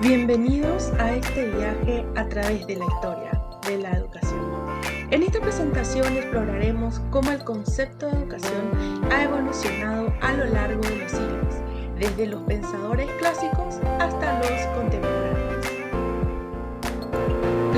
Bienvenidos a este viaje a través de la historia de la educación. En esta presentación exploraremos cómo el concepto de educación ha evolucionado a lo largo de los siglos, desde los pensadores clásicos hasta los contemporáneos.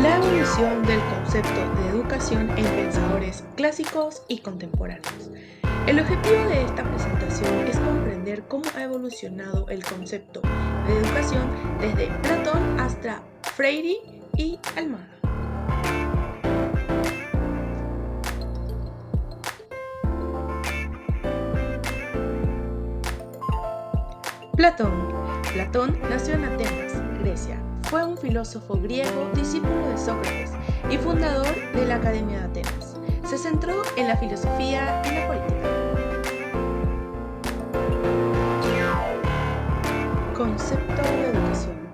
La evolución del concepto de educación en pensadores clásicos y contemporáneos. El objetivo de esta presentación es comprender cómo ha evolucionado el concepto de educación desde Platón hasta Freire y Almada. Platón nació en Atenas, Grecia. Fue un filósofo griego, discípulo de Sócrates y fundador de la Academia de Atenas. Se centró en la filosofía y la política. Concepto de educación.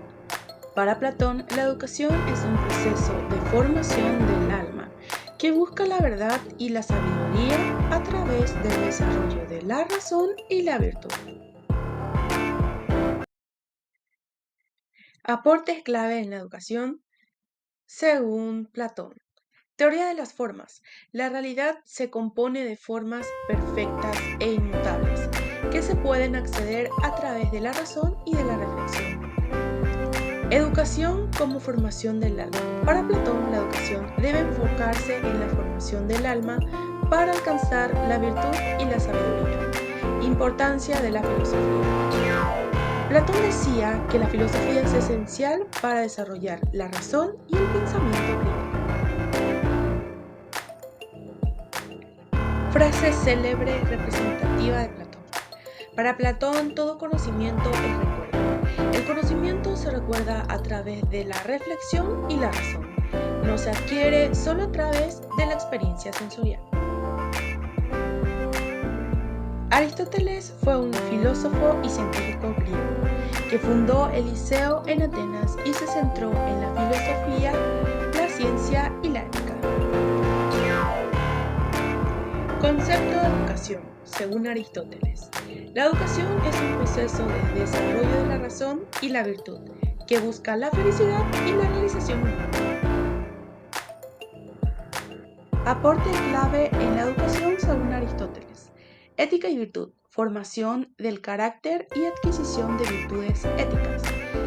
Para Platón, la educación es un proceso de formación del alma que busca la verdad y la sabiduría a través del desarrollo de la razón y la virtud. Aportes clave en la educación, según Platón. Teoría de las formas. La realidad se compone de formas perfectas e inmutables, que se pueden acceder a través de la razón y de la reflexión. Educación como formación del alma. Para Platón, la educación debe enfocarse en la formación del alma para alcanzar la virtud y la sabiduría. Importancia de la filosofía. Platón decía que la filosofía es esencial para desarrollar la razón y el pensamiento crítico. Frase célebre representativa de Platón. Para Platón, todo conocimiento es recuerdo. El conocimiento se recuerda a través de la reflexión y la razón. No se adquiere solo a través de la experiencia sensorial. Aristóteles fue un filósofo y científico griego que fundó el Liceo en Atenas y se centró en la filosofía, la ciencia y la ética. Concepto de educación, según Aristóteles. La educación es un proceso de desarrollo de la razón y la virtud, que busca la felicidad y la realización humana. Aporte clave en la educación según Aristóteles. Ética y virtud, formación del carácter y adquisición de virtudes éticas.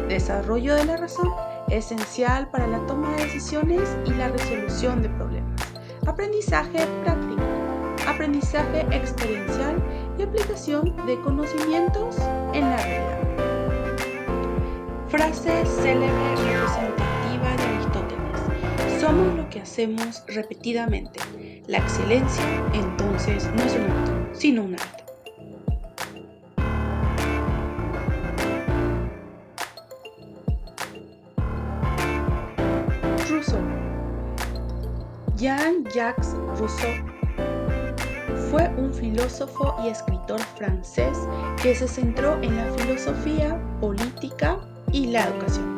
Desarrollo de la razón, esencial para la toma de decisiones y la resolución de problemas. Aprendizaje práctico. Aprendizaje experiencial y aplicación de conocimientos en la realidad. Frase célebre representativa de Aristóteles. Somos lo que hacemos repetidamente. La excelencia, entonces, no es un acto, sino un acto. Rousseau. Jean-Jacques Rousseau fue un filósofo y escritor francés que se centró en la filosofía, política y la educación.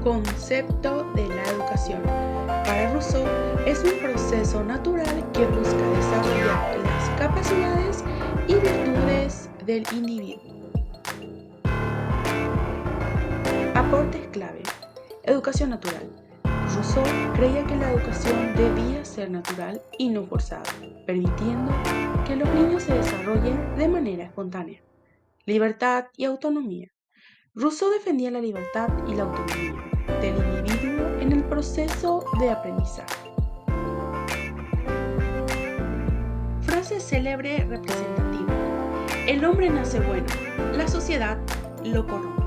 Concepto de la educación. Para Rousseau es un proceso natural que busca desarrollar las capacidades y virtudes del individuo. Aportes clave. Educación natural. Rousseau creía que la educación debía ser natural y no forzada, permitiendo que los niños se desarrollen de manera espontánea. Libertad y autonomía. Rousseau defendía la libertad y la autonomía del individuo en el proceso de aprendizaje. Frase célebre representativa. El hombre nace bueno, la sociedad lo corrompe.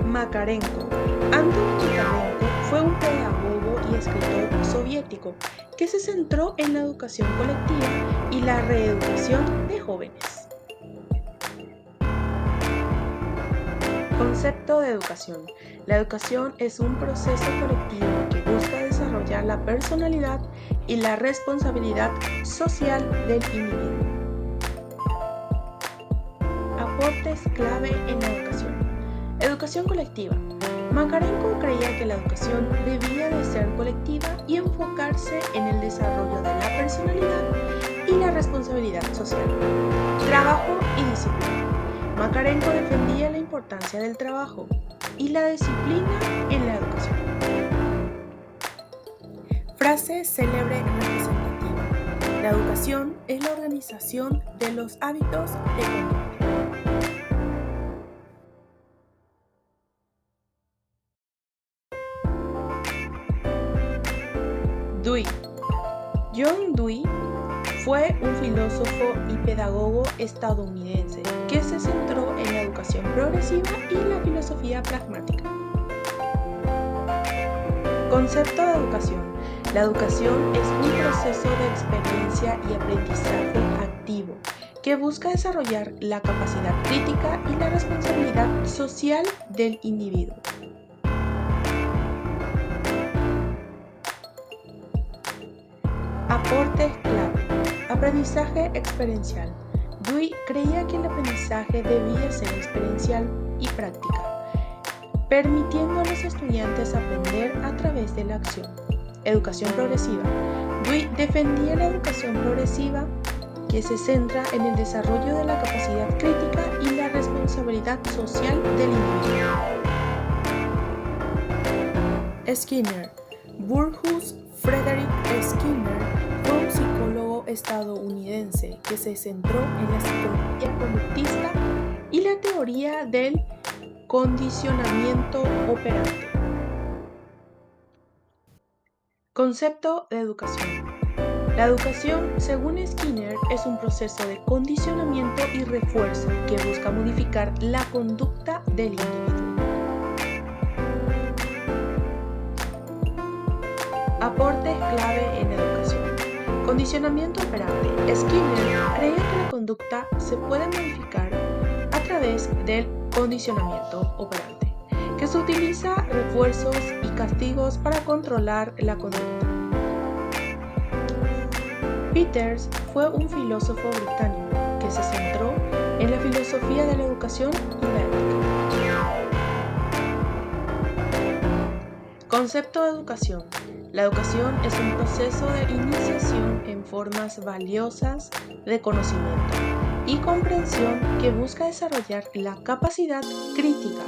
Makarenko. Anton Makarenko fue un pedagogo y escritor soviético que se centró en la educación colectiva y la reeducación de jóvenes. Concepto de educación. La educación es un proceso colectivo que busca desarrollar la personalidad y la responsabilidad social del individuo. Aportes clave en la educación. Educación colectiva. Makarenko creía que la educación debía de ser colectiva y enfocarse en el desarrollo de la personalidad y la responsabilidad social, trabajo y disciplina. Makarenko defendía la importancia del trabajo y la disciplina en la educación. Frase célebre representativa. La educación es la organización de los hábitos de conducta. Dewey. John Dewey fue un filósofo y pedagogo estadounidense que se centró en la educación progresiva y la filosofía pragmática. Concepto de educación. La educación es un proceso de experiencia y aprendizaje activo que busca desarrollar la capacidad crítica y la responsabilidad social del individuo. Aportes clave. Aprendizaje experiencial. Dewey creía que el aprendizaje debía ser experiencial y práctica, permitiendo a los estudiantes aprender a través de la acción. Educación progresiva. Dewey defendía la educación progresiva que se centra en el desarrollo de la capacidad crítica y la responsabilidad social del individuo. Skinner. Burrhus Frederick Skinner fue un psicólogo estadounidense que se centró en la psicología conductista y la teoría del condicionamiento operante. Concepto de educación. La educación, según Skinner, es un proceso de condicionamiento y refuerzo que busca modificar la conducta del individuo. Aportes clave en educación. Condicionamiento operante. Skinner creía que la conducta se puede modificar a través del condicionamiento operante, que se utiliza refuerzos y castigos para controlar la conducta. Peters fue un filósofo británico que se centró en la filosofía de la educación y la ética. Concepto de educación. La educación es un proceso de iniciación en formas valiosas de conocimiento y comprensión que busca desarrollar la capacidad crítica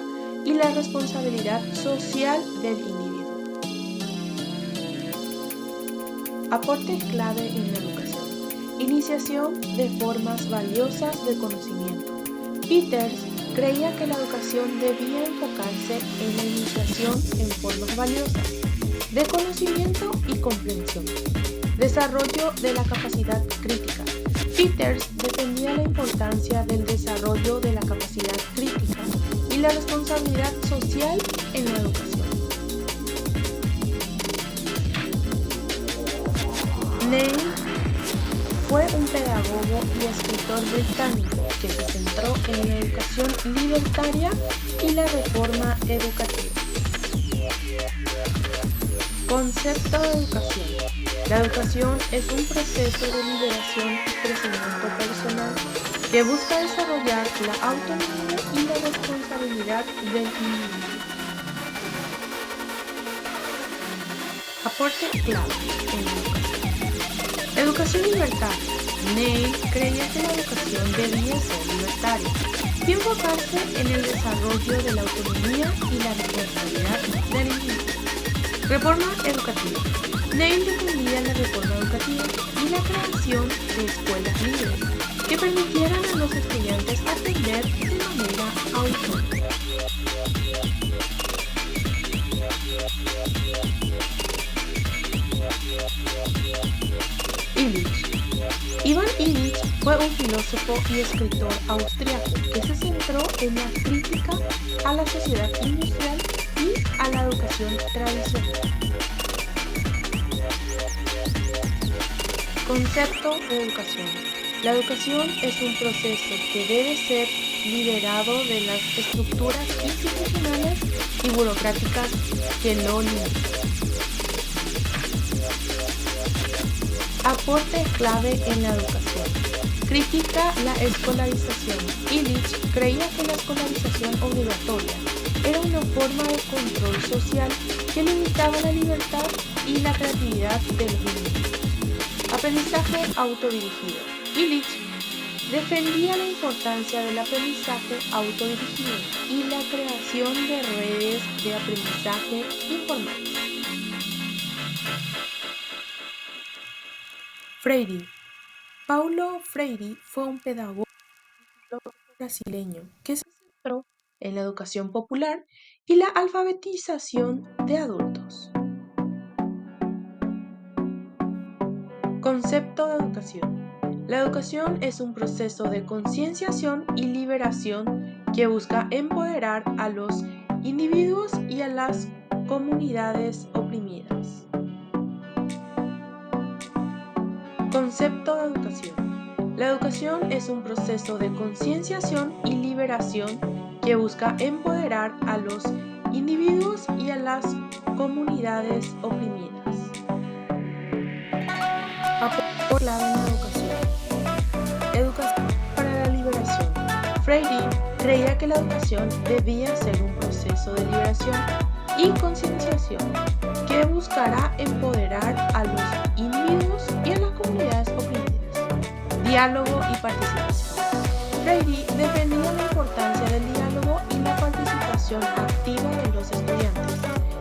y la responsabilidad social del individuo. Aportes clave en la educación. Iniciación de formas valiosas de conocimiento. Peters creía que la educación debía enfocarse en la iniciación en formas valiosas de conocimiento y comprensión. Desarrollo de la capacidad crítica. Peters defendía la importancia del desarrollo de la capacidad crítica y la responsabilidad social en la educación. Neil fue un pedagogo y escritor británico que se centró en la educación libertaria y la reforma educativa. Concepto de educación. La educación es un proceso de liberación y crecimiento personal que busca desarrollar la autonomía y la responsabilidad del individuo. Aporte clave en la educación. Educación libertaria. Neil creía que la educación debía ser libertaria y enfocarse en el desarrollo de la autonomía y la responsabilidad del individuo. Reforma educativa. Neil defendía la reforma educativa y la creación de escuelas libres que permitieran a los estudiantes aprender de manera autónoma. Illich. Ivan Illich fue un filósofo y escritor austriaco que se centró en la crítica a la sociedad industrial y a la educación tradicional. Concepto de educación. La educación es un proceso que debe ser liberado de las estructuras institucionales y burocráticas que lo limitan. Aporte clave en la educación. Critica la escolarización. Illich creía que la escolarización obligatoria era una forma de control social que limitaba la libertad y la creatividad de los individuos. Aprendizaje autodirigido. Illich defendía la importancia del aprendizaje autodirigido y la creación de redes de aprendizaje informales. Freire. Paulo Freire fue un pedagogo brasileño que se centró en la educación popular y la alfabetización de adultos. Concepto de educación. La educación es un proceso de concienciación y liberación que busca empoderar a los individuos y a las comunidades oprimidas. Concepto de educación. La educación es un proceso de concienciación y liberación que busca empoderar a los individuos y a las comunidades oprimidas. Aporte clave en la educación. Educación para la liberación. Freire creía que la educación debía ser un proceso de liberación y concienciación que buscará empoderar a los individuos y a las comunidades oprimidas. Diálogo y participación. Freire defendía la importancia del diálogo y la participación activa de los estudiantes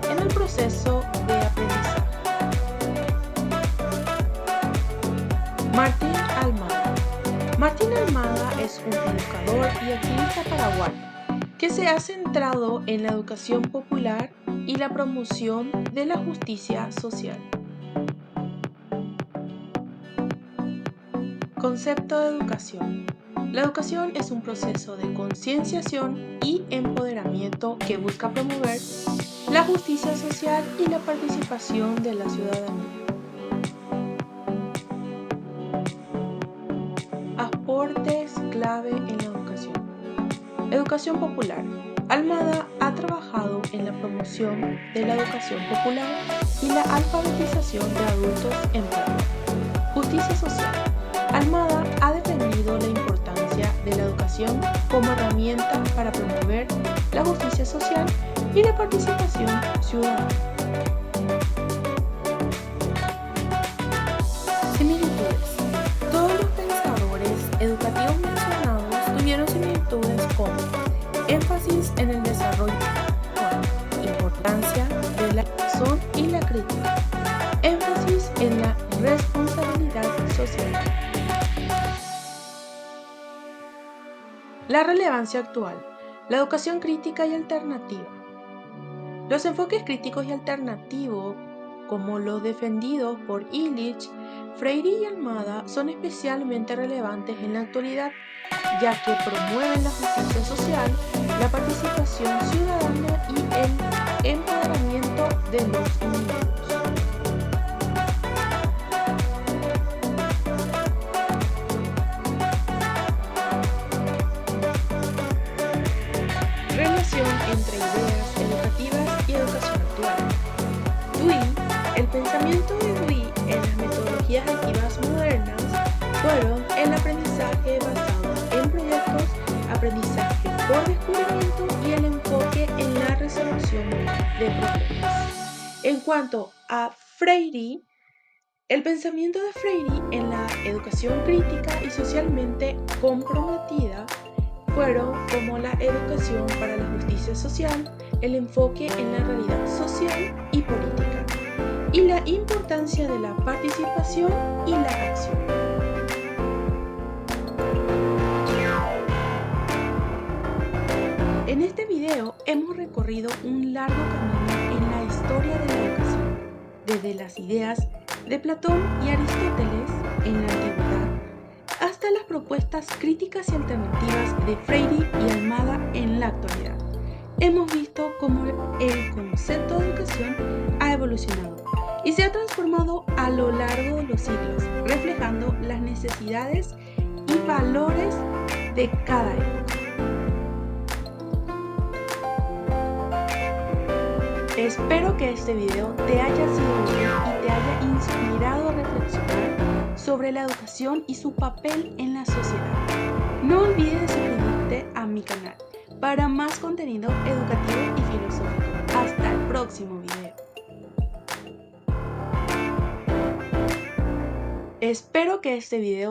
en el proceso de aprendizaje. Martín Almada. Martín Almada es un educador y activista paraguayo que se ha centrado en la educación popular y la promoción de la justicia social. Concepto de educación. La educación es un proceso de concienciación y empoderamiento que busca promover la justicia social y la participación de la ciudadanía. Aportes clave en la educación. Educación popular. Almada ha trabajado en la promoción de la educación popular y la alfabetización de adultos en Paraguay. Justicia social. Almada ha defendido la importancia de la educación como herramienta para promover la justicia social y la participación ciudadana. Similitudes. Todos los pensadores educativos mencionados tuvieron similitudes como énfasis en el desarrollo intelectual, importancia de la razón y la crítica, énfasis en la responsabilidad social. La relevancia actual. La educación crítica y alternativa. Los enfoques críticos y alternativos, como los defendidos por Illich, Freire y Almada, son especialmente relevantes en la actualidad, ya que promueven la justicia social, la participación ciudadana y el empoderamiento de los individuos. Relación entre ideas educativas y educación actual. Dewey. El pensamiento de Dewey en las metodologías activas modernas fueron el aprendizaje basado en proyectos, aprendizaje por descubrimiento y el enfoque en la resolución de problemas. En cuanto a Freire, el pensamiento de Freire en la educación crítica y socialmente comprometida fueron como la educación para la justicia social, el enfoque en la realidad social y política, y la importancia de la participación y la acción. En este video hemos recorrido un largo camino en la historia de la educación, desde las ideas de Platón y Aristóteles en la antigüedad hasta las propuestas críticas y alternativas de Freire y Almada en la actualidad. Hemos visto cómo el concepto de educación ha evolucionado y se ha transformado a lo largo de los siglos, reflejando las necesidades y valores de cada época. Espero que este video te haya sido útil y te haya inspirado a reflexionar sobre la educación y su papel en la sociedad. No olvides suscribirte a mi canal para más contenido educativo y filosófico. Hasta el próximo video. Espero que este video